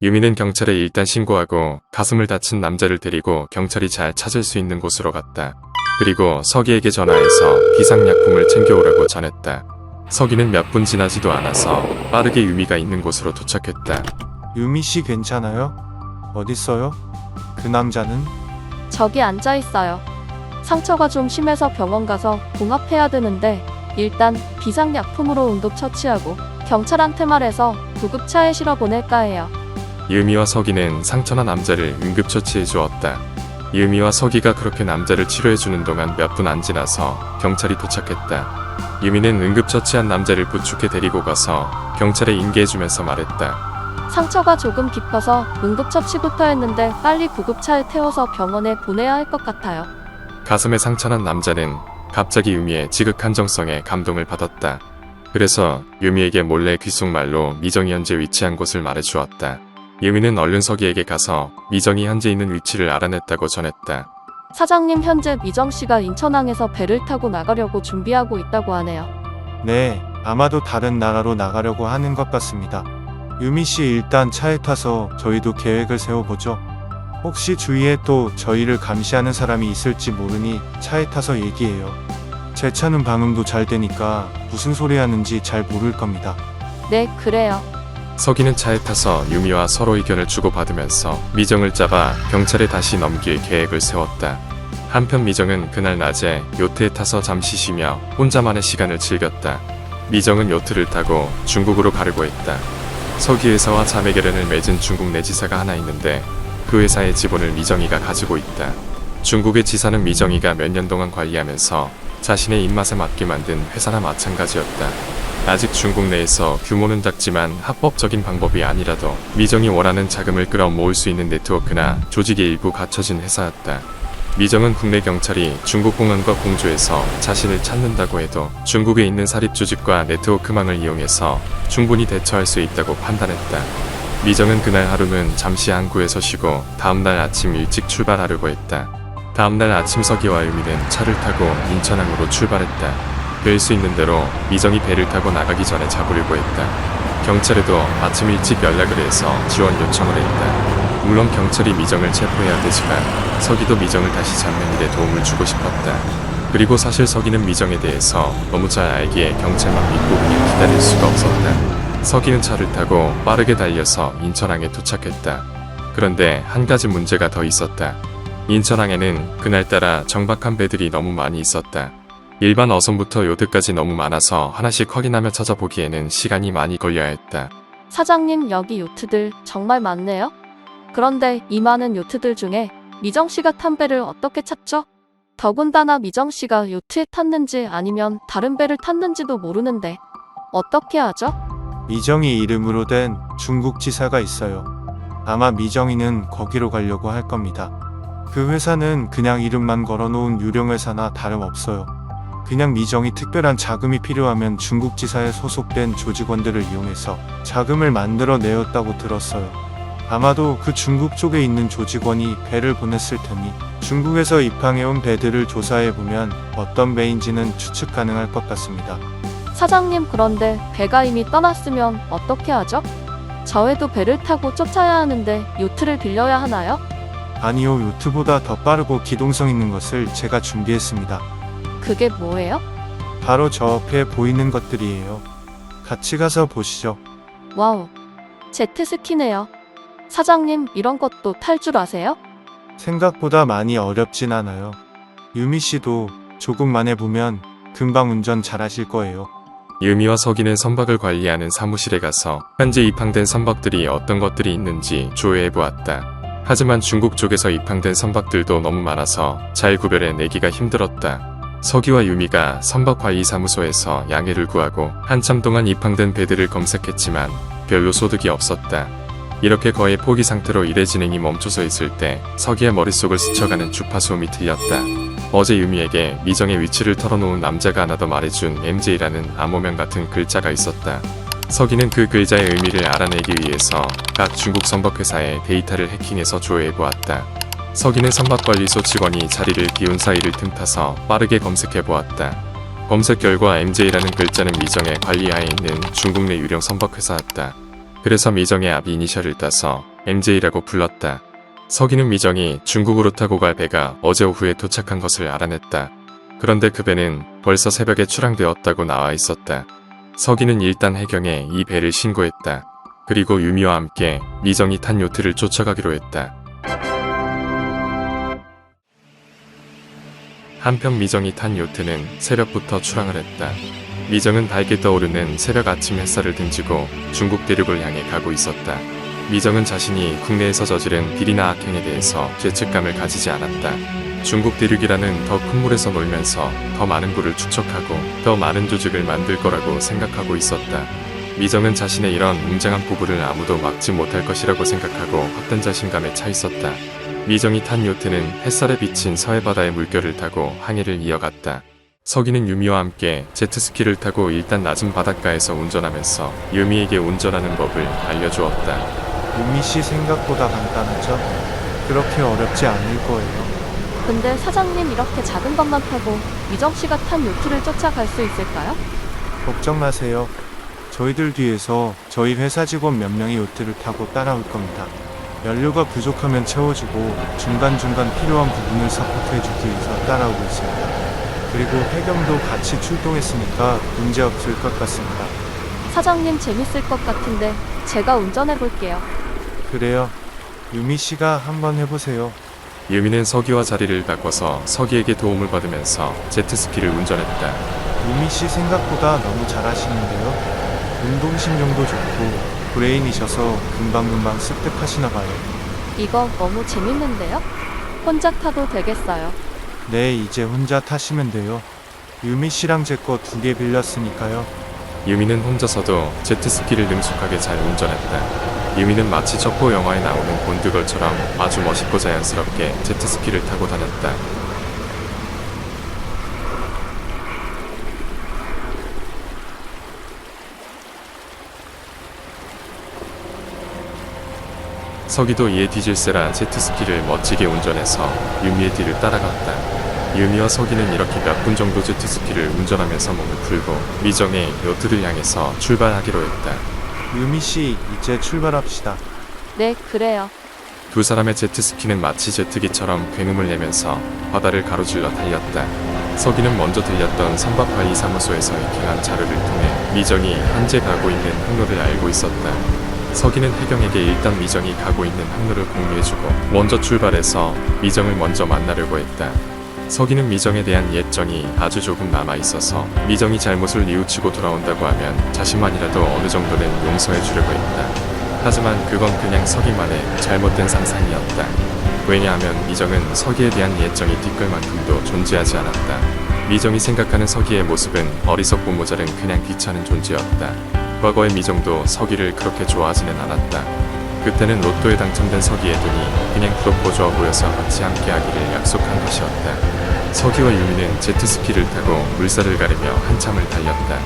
유미는 경찰에 일단 신고하고 가슴을 다친 남자를 데리고 경찰이 잘 찾을 수 있는 곳으로 갔다. 그리고 서기에게 전화해서 비상약품을 챙겨오라고 전했다. 서기는 몇 분 지나지도 않아서 빠르게 유미가 있는 곳으로 도착했다. 유미 씨 괜찮아요? 어딨어요? 그 남자는? 저기 앉아 있어요. 상처가 좀 심해서 병원 가서 봉합해야 되는데 일단 비상약품으로 응급처치하고 경찰한테 말해서 구급차에 실어 보낼까 해요. 유미와 서기는 상처난 남자를 응급처치해 주었다. 유미와 서기가 그렇게 남자를 치료해주는 동안 몇 분 안 지나서 경찰이 도착했다. 유미는 응급처치한 남자를 부축해 데리고 가서 경찰에 인계해주면서 말했다. 상처가 조금 깊어서 응급처치부터 했는데 빨리 구급차에 태워서 병원에 보내야 할 것 같아요. 가슴에 상처난 남자는 갑자기 유미의 지극한 정성에 감동을 받았다. 그래서 유미에게 몰래 귓속말로 미정이 현재 위치한 곳을 말해주었다. 유미는 얼른 서기에게 가서 미정이 현재 있는 위치를 알아냈다고 전했다. 사장님, 현재 미정씨가 인천항에서 배를 타고 나가려고 준비하고 있다고 하네요. 네, 아마도 다른 나라로 나가려고 하는 것 같습니다. 유미 씨 일단 차에 타서 저희도 계획을 세워보죠. 혹시 주위에 또 저희를 감시하는 사람이 있을지 모르니 차에 타서 얘기해요. 제 차는 방음도 잘 되니까 무슨 소리 하는지 잘 모를 겁니다. 네, 그래요. 서기는 차에 타서 유미와 서로 의견을 주고받으면서 미정을 잡아 경찰에 다시 넘길 계획을 세웠다. 한편 미정은 그날 낮에 요트에 타서 잠시 쉬며 혼자만의 시간을 즐겼다. 미정은 요트를 타고 중국으로 가려고 했다. 서기 회사와 자매 결연을 맺은 중국 내 지사가 하나 있는데 그 회사의 지분을 미정이가 가지고 있다. 중국의 지사는 미정이가 몇 년 동안 관리하면서 자신의 입맛에 맞게 만든 회사나 마찬가지였다. 아직 중국 내에서 규모는 작지만 합법적인 방법이 아니라도 미정이 원하는 자금을 끌어모을 수 있는 네트워크나 조직이 일부 갖춰진 회사였다. 미정은 국내 경찰이 중국 공안과 공조해서 자신을 찾는다고 해도 중국에 있는 사립조직과 네트워크망을 이용해서 충분히 대처할 수 있다고 판단했다. 미정은 그날 하루는 잠시 항구에서 쉬고 다음날 아침 일찍 출발하려고 했다. 다음날 아침 서기와 유미는 차를 타고 인천항으로 출발했다. 뵐 수 있는 대로 미정이 배를 타고 나가기 전에 잡으려고 했다. 경찰에도 아침 일찍 연락을 해서 지원 요청을 했다. 물론 경찰이 미정을 체포해야 되지만 서기도 미정을 다시 잡는 일에 도움을 주고 싶었다. 그리고 사실 서기는 미정에 대해서 너무 잘 알기에 경찰만 믿고 그냥 기다릴 수가 없었다. 서기는 차를 타고 빠르게 달려서 인천항에 도착했다. 그런데 한 가지 문제가 더 있었다. 인천항에는 그날따라 정박한 배들이 너무 많이 있었다. 일반 어선부터 요트까지 너무 많아서 하나씩 확인하며 찾아보기에는 시간이 많이 걸려야 했다. 사장님, 여기 요트들 정말 많네요. 그런데 이 많은 요트들 중에 미정씨가 탄 배를 어떻게 찾죠? 더군다나 미정씨가 요트에 탔는지 아니면 다른 배를 탔는지도 모르는데 어떻게 하죠? 미정이 이름으로 된 중국 지사가 있어요. 아마 미정이는 거기로 가려고 할 겁니다. 그 회사는 그냥 이름만 걸어놓은 유령회사나 다름없어요. 그냥 미정이 특별한 자금이 필요하면 중국 지사에 소속된 조직원들을 이용해서 자금을 만들어 내었다고 들었어요. 아마도 그 중국 쪽에 있는 조직원이 배를 보냈을 테니 중국에서 입항해온 배들을 조사해보면 어떤 배인지는 추측 가능할 것 같습니다. 사장님, 그런데 배가 이미 떠났으면 어떻게 하죠? 저희도 배를 타고 쫓아야 하는데 요트를 빌려야 하나요? 아니요, 요트보다 더 빠르고 기동성 있는 것을 제가 준비했습니다. 그게 뭐예요? 바로 저 앞에 보이는 것들이에요. 같이 가서 보시죠. 와우, 제트스키네요. 사장님, 이런 것도 탈 줄 아세요? 생각보다 많이 어렵진 않아요. 유미 씨도 조금만 해보면 금방 운전 잘하실 거예요. 유미와 서기는 선박을 관리하는 사무실에 가서 현재 입항된 선박들이 어떤 것들이 있는지 조회해보았다. 하지만 중국 쪽에서 입항된 선박들도 너무 많아서 잘 구별해내기가 힘들었다. 서기와 유미가 선박관리사무소에서 양해를 구하고 한참 동안 입항된 배들을 검색했지만 별로 소득이 없었다. 이렇게 거의 포기 상태로 일의 진행이 멈춰서 있을 때 서기의 머릿속을 스쳐가는 주파수음이 들렸다. 어제 유미에게 미정의 위치를 털어놓은 남자가 하나 더 말해준 MJ라는 암호명 같은 글자가 있었다. 서기는 그 글자의 의미를 알아내기 위해서 각 중국 선박회사의 데이터를 해킹해서 조회해보았다. 서기는 선박관리소 직원이 자리를 비운 사이를 틈타서 빠르게 검색해보았다. 검색 결과 MJ라는 글자는 미정의 관리하에 있는 중국 내 유령 선박회사였다. 그래서 미정의 앞 이니셜을 따서 MJ라고 불렀다. 서기는 미정이 중국으로 타고 갈 배가 어제 오후에 도착한 것을 알아냈다. 그런데 그 배는 벌써 새벽에 출항되었다고 나와 있었다. 서기는 일단 해경에 이 배를 신고했다. 그리고 유미와 함께 미정이 탄 요트를 쫓아가기로 했다. 한편 미정이 탄 요트는 새벽부터 출항을 했다. 미정은 밝게 떠오르는 새벽 아침 햇살을 등지고 중국 대륙을 향해 가고 있었다. 미정은 자신이 국내에서 저지른 비리나 악행에 대해서 죄책감을 가지지 않았다. 중국 대륙이라는 더 큰 물에서 놀면서 더 많은 굴을 축적하고 더 많은 조직을 만들 거라고 생각하고 있었다. 미정은 자신의 이런 웅장한 포부를 아무도 막지 못할 것이라고 생각하고 헛된 자신감에 차 있었다. 미정이 탄 요트는 햇살에 비친 서해바다의 물결을 타고 항해를 이어갔다. 서기는 유미와 함께 제트스키를 타고 일단 낮은 바닷가에서 운전하면서 유미에게 운전하는 법을 알려주었다. 유미 씨 생각보다 간단하죠? 그렇게 어렵지 않을 거예요. 근데 사장님 이렇게 작은 것만 타고 미정 씨가 탄 요트를 쫓아갈 수 있을까요? 걱정 마세요. 저희들 뒤에서 저희 회사 직원 몇 명이 요트를 타고 따라올 겁니다. 연료가 부족하면 채워주고 중간중간 필요한 부분을 서포트해주기 위해서 따라오고 있습니다. 그리고 해경도 같이 출동했으니까 문제 없을 것 같습니다. 사장님 재밌을 것 같은데 제가 운전해 볼게요. 그래요. 유미 씨가 한번 해보세요. 유미는 서기와 자리를 바꿔서 서기에게 도움을 받으면서 제트스키를 운전했다. 유미 씨 생각보다 너무 잘하시는데요. 운동신경도 좋고 브레인이셔서 금방금방 습득하시나 봐요. 이거 너무 재밌는데요? 혼자 타도 되겠어요. 네, 이제 혼자 타시면 돼요. 유미 씨랑 제 거 2개 빌렸으니까요. 유미는 혼자서도 제트스키를 능숙하게 잘 운전했다. 유미는 마치 첩보 영화에 나오는 본드걸처럼 아주 멋있고 자연스럽게 제트스키를 타고 다녔다. 서기도 이에 뒤질세라 제트스키를 멋지게 운전해서 유미의 뒤를 따라갔다. 유미와 서기는 이렇게 몇 분 정도 제트스키를 운전하면서 몸을 풀고 미정의 요트를 향해서 출발하기로 했다. 유미 씨, 이제 출발합시다. 네, 그래요. 두 사람의 제트스키는 마치 제트기처럼 굉음을 내면서 바다를 가로질러 달렸다. 서기는 먼저 들렸던 삼바파이 사무소에서 입행한 자료를 통해 미정이 현재 가고 있는 항로를 알고 있었다. 서기는 해경에게 일단 미정이 가고 있는 항로를 공유해주고 먼저 출발해서 미정을 먼저 만나려고 했다. 서기는 미정에 대한 예정이 아주 조금 남아있어서 미정이 잘못을 뉘우치고 돌아온다고 하면 자신만이라도 어느 정도는 용서해 주려고 했다. 하지만 그건 그냥 서기만의 잘못된 상상이었다. 왜냐하면 미정은 서기에 대한 예정이 뒷걸만큼도 존재하지 않았다. 미정이 생각하는 서기의 모습은 어리석고 모자른 그냥 귀찮은 존재였다. 과거의 미정도 서기를 그렇게 좋아하지는 않았다. 그때는 로또에 당첨된 서기의 눈이 그냥 부럽고 좋아 보여서 같이 함께하기를 약속한 것이었다. 서기와 유미는 제트스키를 타고 물살을 가르며 한참을 달렸다.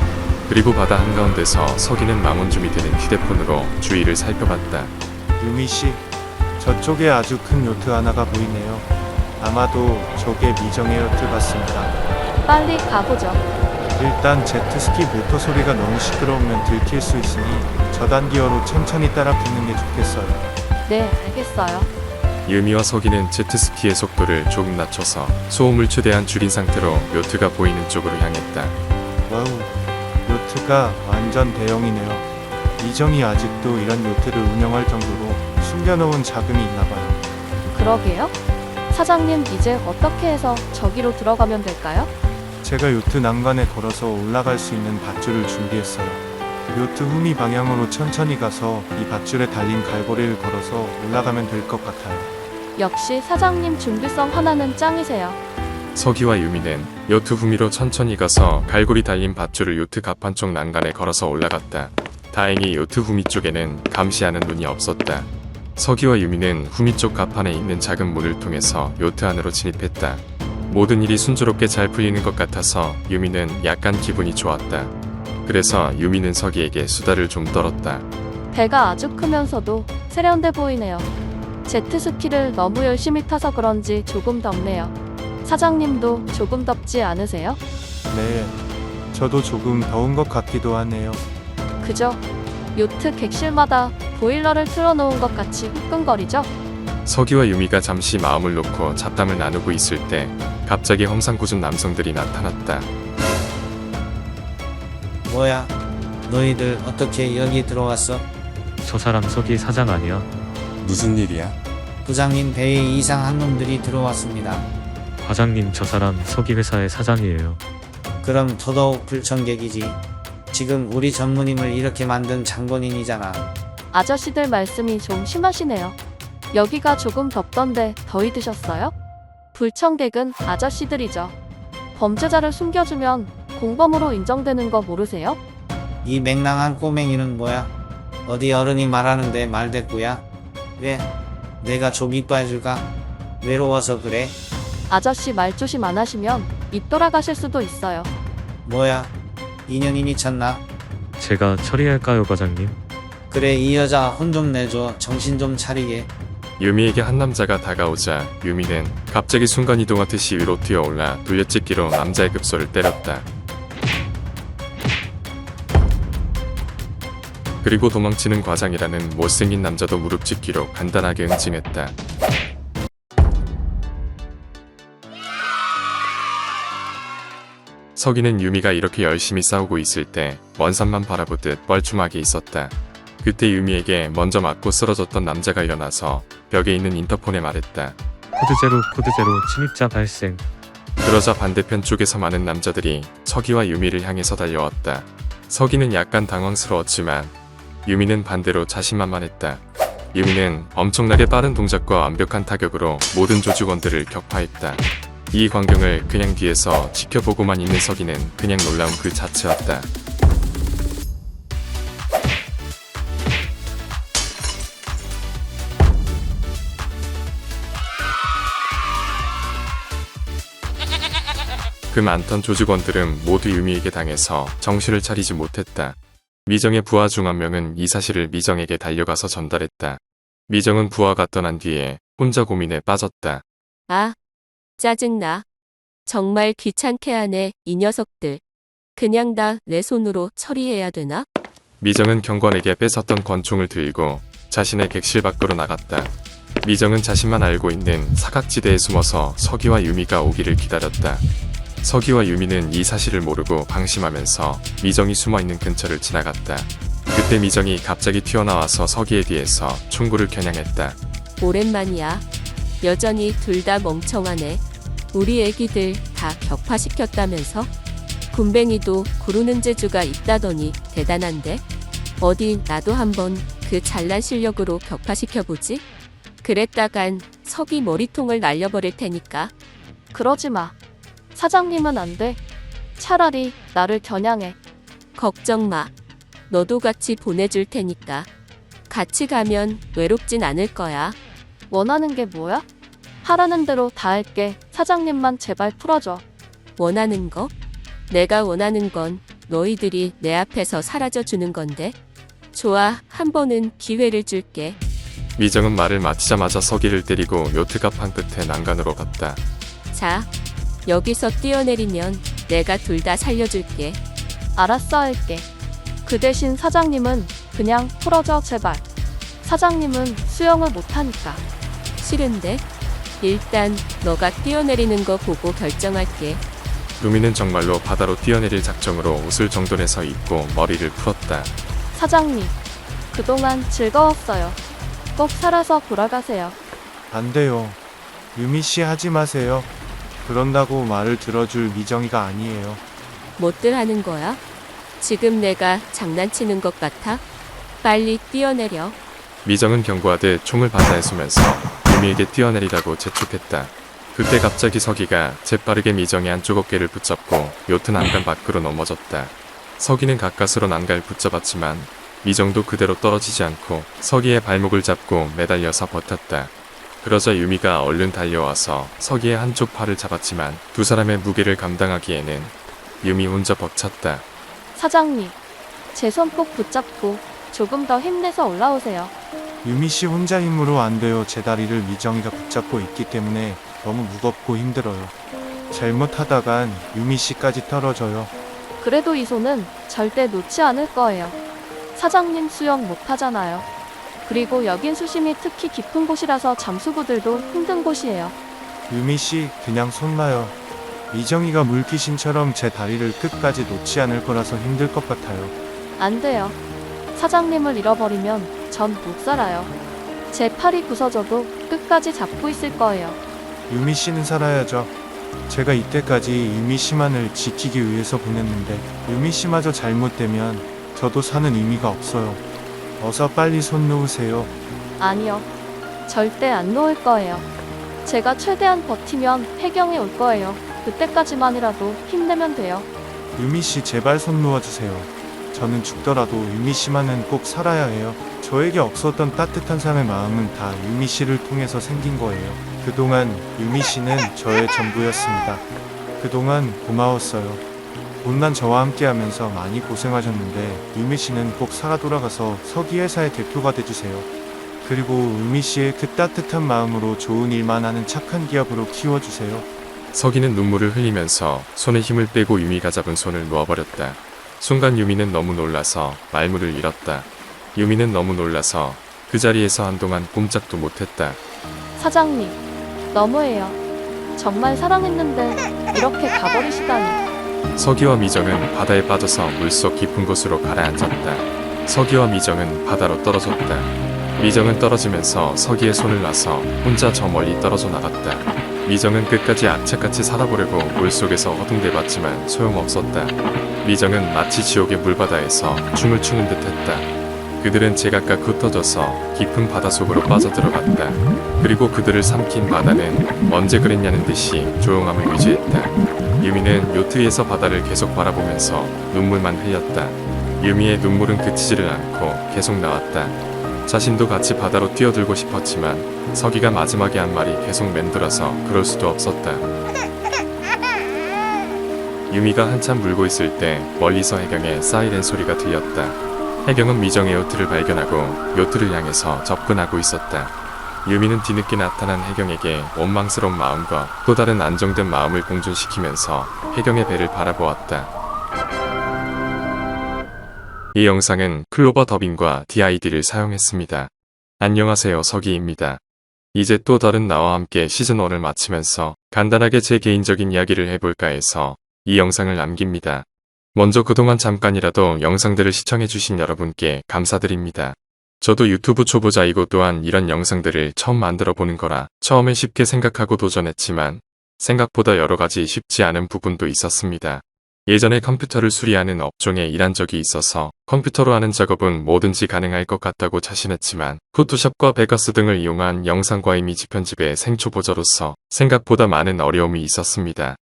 그리고 바다 한가운데서 서기는 망원줌이 되는 휴대폰으로 주위를 살펴봤다. 유미 씨, 저쪽에 아주 큰 요트 하나가 보이네요. 아마도 저게 미정의 요트 같습니다. 빨리 가보죠. 일단 제트스키 모터 소리가 너무 시끄러우면 들킬 수 있으니 저단 기어로 천천히 따라 붙는 게 좋겠어요. 네, 알겠어요. 유미와 서기는 제트스키의 속도를 조금 낮춰서 소음을 최대한 줄인 상태로 요트가 보이는 쪽으로 향했다. 와우, 요트가 완전 대형이네요. 미정이 아직도 이런 요트를 운영할 정도로 숨겨놓은 자금이 있나봐요. 그러게요. 사장님 이제 어떻게 해서 저기로 들어가면 될까요? 제가 요트 난간에 걸어서 올라갈 수 있는 밧줄을 준비했어요. 요트 후미 방향으로 천천히 가서 이 밧줄에 달린 갈고리를 걸어서 올라가면 될 것 같아요. 역시 사장님 준비성 하나는 짱이세요. 서기와 유미는 요트 후미로 천천히 가서 갈고리 달린 밧줄을 요트 갑판 쪽 난간에 걸어서 올라갔다. 다행히 요트 후미 쪽에는 감시하는 눈이 없었다. 서기와 유미는 후미 쪽 갑판에 있는 작은 문을 통해서 요트 안으로 진입했다. 모든 일이 순조롭게 잘 풀리는 것 같아서 유미는 약간 기분이 좋았다. 그래서 유미는 서기에게 수다를 좀 떨었다. 배가 아주 크면서도 세련돼 보이네요. 제트스키를 너무 열심히 타서 그런지 조금 덥네요. 사장님도 조금 덥지 않으세요? 네, 저도 조금 더운 것 같기도 하네요. 그죠? 요트 객실마다 보일러를 틀어놓은 것 같이 후끈거리죠? 서기와 유미가 잠시 마음을 놓고 잡담을 나누고 있을 때 갑자기 험상궂은 남성들이 나타났다. 뭐야? 너희들 어떻게 여기 들어왔어? 저 사람 서기 사장 아니야? 무슨 일이야? 부장님 배에 이상한 놈들이 들어왔습니다. 과장님 저 사람 서기 회사의 사장이에요. 그럼 더더욱 불청객이지. 지금 우리 전무님을 이렇게 만든 장본인이잖아. 아저씨들 말씀이 좀 심하시네요. 여기가 조금 덥던데 더위 드셨어요? 불청객은 아저씨들이죠. 범죄자를 숨겨주면 공범으로 인정되는 거 모르세요? 이 맹랑한 꼬맹이는 뭐야? 어디 어른이 말하는데 말대꾸야? 왜? 내가 좀 이뻐해줄까? 외로워서 그래? 아저씨 말조심 안 하시면 입 돌아가실 수도 있어요. 뭐야? 인연이 미쳤나? 제가 처리할까요, 과장님? 그래, 이 여자 혼 좀 내줘. 정신 좀 차리게. 유미에게 한 남자가 다가오자 유미는 갑자기 순간이동하듯이 위로 뛰어올라 돌려찍기로 남자의 급소를 때렸다. 그리고 도망치는 과장이라는 못생긴 남자도 무릎짓기로 간단하게 응징했다. 서기는 유미가 이렇게 열심히 싸우고 있을 때 먼 산만 바라보듯 뻘쭘하게 있었다. 그때 유미에게 먼저 맞고 쓰러졌던 남자가 일어나서 벽에 있는 인터폰에 말했다. 코드 제로 침입자 발생. 그러자 반대편 쪽에서 많은 남자들이 서기와 유미를 향해서 달려왔다. 서기는 약간 당황스러웠지만 유미는 반대로 자신만만했다. 유미는 엄청나게 빠른 동작과 완벽한 타격으로 모든 조직원들을 격파했다. 이 광경을 그냥 뒤에서 지켜보고만 있는 서기는 그냥 놀라운 그 자체였다. 그 많던 조직원들은 모두 유미에게 당해서 정신을 차리지 못했다. 미정의 부하 중 한 명은 이 사실을 미정에게 달려가서 전달했다. 미정은 부하가 떠난 뒤에 혼자 고민에 빠졌다. 아, 짜증나. 정말 귀찮게 하네, 이 녀석들. 그냥 다 내 손으로 처리해야 되나? 미정은 경관에게 뺏었던 권총을 들고 자신의 객실 밖으로 나갔다. 미정은 자신만 알고 있는 사각지대에 숨어서 서기와 유미가 오기를 기다렸다. 서기와 유미는 이 사실을 모르고 방심하면서 미정이 숨어있는 근처를 지나갔다. 그때 미정이 갑자기 튀어나와서 서기에 뒤에서 총구를 겨냥했다. 오랜만이야. 여전히 둘 다 멍청하네. 우리 애기들 다 격파시켰다면서? 군뱅이도 구르는 재주가 있다더니 대단한데? 어디 나도 한번 그 잘난 실력으로 격파시켜보지? 그랬다간 서기 머리통을 날려버릴 테니까. 그러지 마. 사장님은 안 돼. 차라리 나를 겨냥해. 걱정 마. 너도 같이 보내줄 테니까. 같이 가면 외롭진 않을 거야. 원하는 게 뭐야? 하라는 대로 다 할게. 사장님만 제발 풀어줘. 원하는 거? 내가 원하는 건 너희들이 내 앞에서 사라져 주는 건데. 좋아, 한 번은 기회를 줄게. 미정은 말을 마치자마자 서기를 때리고 요트 갑판 끝에 난간으로 갔다. 자, 여기서 뛰어내리면 내가 둘 다 살려줄게. 알았어 할게. 그 대신 사장님은 그냥 풀어줘 제발. 사장님은 수영을 못하니까. 싫은데? 일단 너가 뛰어내리는 거 보고 결정할게. 루미는 정말로 바다로 뛰어내릴 작정으로 옷을 정돈해서 입고 머리를 풀었다. 사장님, 그동안 즐거웠어요. 꼭 살아서 돌아가세요. 안 돼요. 유미 씨 하지 마세요. 그런다고 말을 들어줄 미정이가 아니에요. 못들 하는 거야? 지금 내가 장난치는 것 같아? 빨리 뛰어내려. 미정은 경고하듯 총을 바다에 쏘면서 유미에게 뛰어내리라고 재촉했다. 그때 갑자기 서기가 재빠르게 미정의 한쪽 어깨를 붙잡고 요트 난간 밖으로 넘어졌다. 서기는 가까스로 난간을 붙잡았지만 미정도 그대로 떨어지지 않고 서기의 발목을 잡고 매달려서 버텼다. 그러자 유미가 얼른 달려와서 서기의 한쪽 팔을 잡았지만 두 사람의 무게를 감당하기에는 유미 혼자 벅찼다. 사장님, 제 손 꼭 붙잡고 조금 더 힘내서 올라오세요. 유미 씨 혼자 힘으로 안 돼요. 제 다리를 미정이가 붙잡고 있기 때문에 너무 무겁고 힘들어요. 잘못하다간 유미 씨까지 떨어져요. 그래도 이 손은 절대 놓지 않을 거예요. 사장님 수영 못하잖아요. 그리고 여긴 수심이 특히 깊은 곳이라서 잠수부들도 힘든 곳이에요. 유미 씨, 그냥 손 놔요. 미정이가 물귀신처럼 제 다리를 끝까지 놓지 않을 거라서 힘들 것 같아요. 안 돼요. 사장님을 잃어버리면 전 못 살아요. 제 팔이 부서져도 끝까지 잡고 있을 거예요. 유미 씨는 살아야죠. 제가 이때까지 유미 씨만을 지키기 위해서 보냈는데 유미 씨마저 잘못되면 저도 사는 의미가 없어요. 어서 빨리 손 놓으세요. 아니요. 절대 안 놓을 거예요. 제가 최대한 버티면 해경이 올 거예요. 그때까지만이라도 힘내면 돼요. 유미 씨 제발 손 놓아주세요. 저는 죽더라도 유미 씨만은 꼭 살아야 해요. 저에게 없었던 따뜻한 사람의 마음은 다 유미 씨를 통해서 생긴 거예요. 그동안 유미 씨는 저의 전부였습니다. 그동안 고마웠어요. 못난 저와 함께하면서 많이 고생하셨는데 유미 씨는 꼭 살아 돌아가서 서기회사의 대표가 돼주세요. 그리고 유미 씨의 그 따뜻한 마음으로 좋은 일만 하는 착한 기업으로 키워주세요. 서기는 눈물을 흘리면서 손에 힘을 빼고 유미가 잡은 손을 놓아버렸다. 순간 유미는 너무 놀라서 말문을 잃었다. 유미는 너무 놀라서 그 자리에서 한동안 꼼짝도 못했다. 사장님, 너무해요. 정말 사랑했는데 이렇게 가버리시다니. 서기와 미정은 바다에 빠져서 물속 깊은 곳으로 가라앉았다. 서기와 미정은 바다로 떨어졌다. 미정은 떨어지면서 서기의 손을 놔서 혼자 저 멀리 떨어져 나갔다. 미정은 끝까지 악착같이 살아보려고 물속에서 허둥대봤지만 소용없었다. 미정은 마치 지옥의 물바다에서 춤을 추는 듯했다. 그들은 제각각 흩어져서 깊은 바닷속으로 빠져들어갔다. 그리고 그들을 삼킨 바다는 언제 그랬냐는 듯이 조용함을 유지했다. 유미는 요트 위에서 바다를 계속 바라보면서 눈물만 흘렸다. 유미의 눈물은 그치지를 않고 계속 나왔다. 자신도 같이 바다로 뛰어들고 싶었지만 서기가 마지막에 한 말이 계속 맴돌아서 그럴 수도 없었다. 유미가 한참 물고 있을 때 멀리서 해경의 사이렌 소리가 들렸다. 해경은 미정의 요트를 발견하고 요트를 향해서 접근하고 있었다. 유미는 뒤늦게 나타난 해경에게 원망스러운 마음과 또 다른 안정된 마음을 공존시키면서 해경의 배를 바라보았다. 이 영상은 클로버 더빙과 DID를 사용했습니다. 안녕하세요, 서기입니다. 이제 또 다른 나와 함께 시즌1을 마치면서 간단하게 제 개인적인 이야기를 해볼까 해서 이 영상을 남깁니다. 먼저 그동안 잠깐이라도 영상들을 시청해주신 여러분께 감사드립니다. 저도 유튜브 초보자이고 또한 이런 영상들을 처음 만들어 보는 거라 처음에 쉽게 생각하고 도전했지만 생각보다 여러가지 쉽지 않은 부분도 있었습니다. 예전에 컴퓨터를 수리하는 업종에 일한 적이 있어서 컴퓨터로 하는 작업은 뭐든지 가능할 것 같다고 자신했지만 포토샵과 베가스 등을 이용한 영상과 이미지 편집의 생초보자로서 생각보다 많은 어려움이 있었습니다.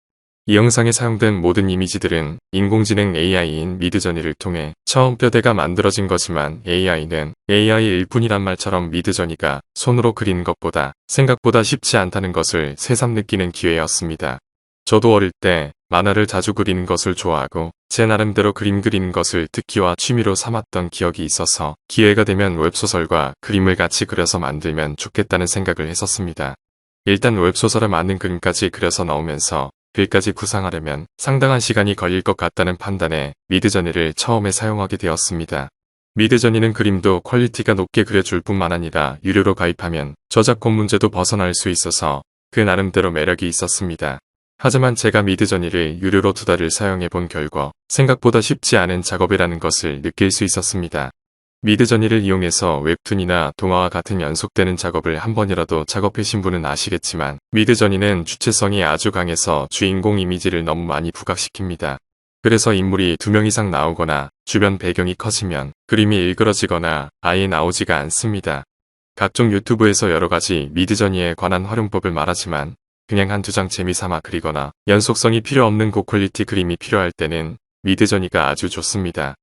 이 영상에 사용된 모든 이미지들은 인공지능 AI인 미드저니를 통해 처음 뼈대가 만들어진 거지만 AI는 AI일 뿐이란 말처럼 미드저니가 손으로 그리는 것보다 생각보다 쉽지 않다는 것을 새삼 느끼는 기회였습니다. 저도 어릴 때 만화를 자주 그리는 것을 좋아하고 제 나름대로 그림 그리는 것을 특기와 취미로 삼았던 기억이 있어서 기회가 되면 웹소설과 그림을 같이 그려서 만들면 좋겠다는 생각을 했었습니다. 일단 웹소설에 맞는 그림까지 그려서 넣으면서 글까지 구상하려면 상당한 시간이 걸릴 것 같다는 판단에 미드저니를 처음에 사용하게 되었습니다. 미드저니는 그림도 퀄리티가 높게 그려줄 뿐만 아니라 유료로 가입하면 저작권 문제도 벗어날 수 있어서 그 나름대로 매력이 있었습니다. 하지만 제가 미드저니를 유료로 2달을 사용해 본 결과 생각보다 쉽지 않은 작업이라는 것을 느낄 수 있었습니다. 미드저니를 이용해서 웹툰이나 동화와 같은 연속되는 작업을 한 번이라도 작업하신 분은 아시겠지만 미드저니는 주체성이 아주 강해서 주인공 이미지를 너무 많이 부각시킵니다. 그래서 인물이 2명 이상 나오거나 주변 배경이 커지면 그림이 일그러지거나 아예 나오지가 않습니다. 각종 유튜브에서 여러가지 미드저니에 관한 활용법을 말하지만 그냥 한두 장 재미삼아 그리거나 연속성이 필요 없는 고퀄리티 그림이 필요할 때는 미드저니가 아주 좋습니다.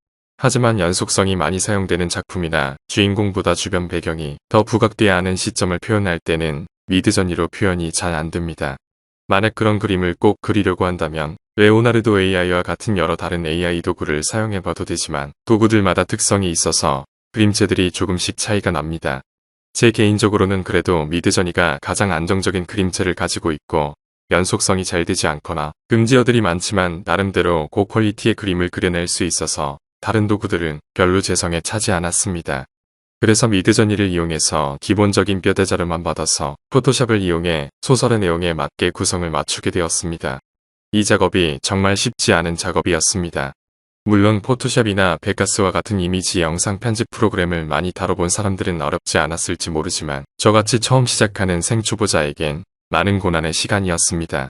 하지만 연속성이 많이 사용되는 작품이나 주인공보다 주변 배경이 더 부각돼야 하는 시점을 표현할 때는 미드저니로 표현이 잘 안됩니다. 만약 그런 그림을 꼭 그리려고 한다면 레오나르도 AI와 같은 여러 다른 AI 도구를 사용해봐도 되지만 도구들마다 특성이 있어서 그림체들이 조금씩 차이가 납니다. 제 개인적으로는 그래도 미드저니가 가장 안정적인 그림체를 가지고 있고 연속성이 잘 되지 않거나 금지어들이 많지만 나름대로 고퀄리티의 그림을 그려낼 수 있어서 다른 도구들은 별로 제 성에 차지 않았습니다. 그래서 미드저니를 이용해서 기본적인 뼈대 자료만 받아서 포토샵을 이용해 소설의 내용에 맞게 구성을 맞추게 되었습니다. 이 작업이 정말 쉽지 않은 작업이었습니다. 물론 포토샵이나 베가스와 같은 이미지 영상 편집 프로그램을 많이 다뤄본 사람들은 어렵지 않았을지 모르지만 저같이 처음 시작하는 생초보자에겐 많은 고난의 시간이었습니다.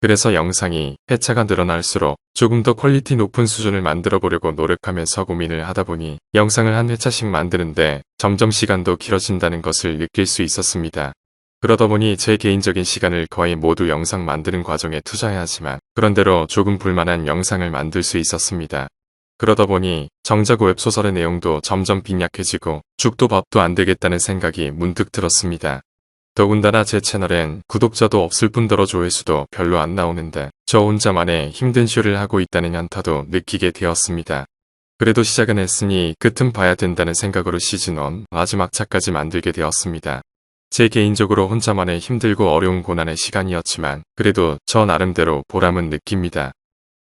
그래서 영상이 회차가 늘어날수록 조금 더 퀄리티 높은 수준을 만들어 보려고 노력하면서 고민을 하다 보니 영상을 한 회차씩 만드는데 점점 시간도 길어진다는 것을 느낄 수 있었습니다. 그러다 보니 제 개인적인 시간을 거의 모두 영상 만드는 과정에 투자해야 하지만 그런대로 조금 볼만한 영상을 만들 수 있었습니다. 그러다 보니 정작 웹소설의 내용도 점점 빈약해지고 죽도 밥도 안 되겠다는 생각이 문득 들었습니다. 더군다나 제 채널엔 구독자도 없을 뿐더러 조회수도 별로 안 나오는데 저 혼자만의 힘든 쇼를 하고 있다는 현타도 느끼게 되었습니다. 그래도 시작은 했으니 끝은 봐야 된다는 생각으로 시즌1 마지막차까지 만들게 되었습니다. 제 개인적으로 혼자만의 힘들고 어려운 고난의 시간이었지만 그래도 저 나름대로 보람은 느낍니다.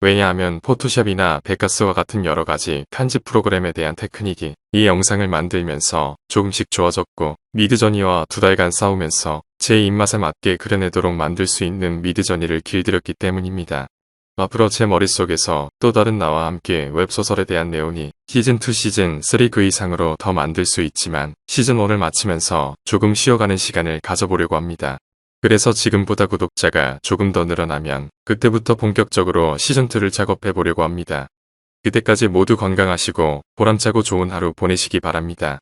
왜냐하면 포토샵이나 베가스와 같은 여러가지 편집 프로그램에 대한 테크닉이 이 영상을 만들면서 조금씩 좋아졌고 미드저니와 2달간 싸우면서 제 입맛에 맞게 그려내도록 만들 수 있는 미드저니를 길들였기 때문입니다. 앞으로 제 머릿속에서 또 다른 나와 함께 웹소설에 대한 내용이 시즌2, 시즌3 그 이상으로 더 만들 수 있지만 시즌1을 마치면서 조금 쉬어가는 시간을 가져보려고 합니다. 그래서 지금보다 구독자가 조금 더 늘어나면 그때부터 본격적으로 시즌2를 작업해 보려고 합니다. 그때까지 모두 건강하시고 보람차고 좋은 하루 보내시기 바랍니다.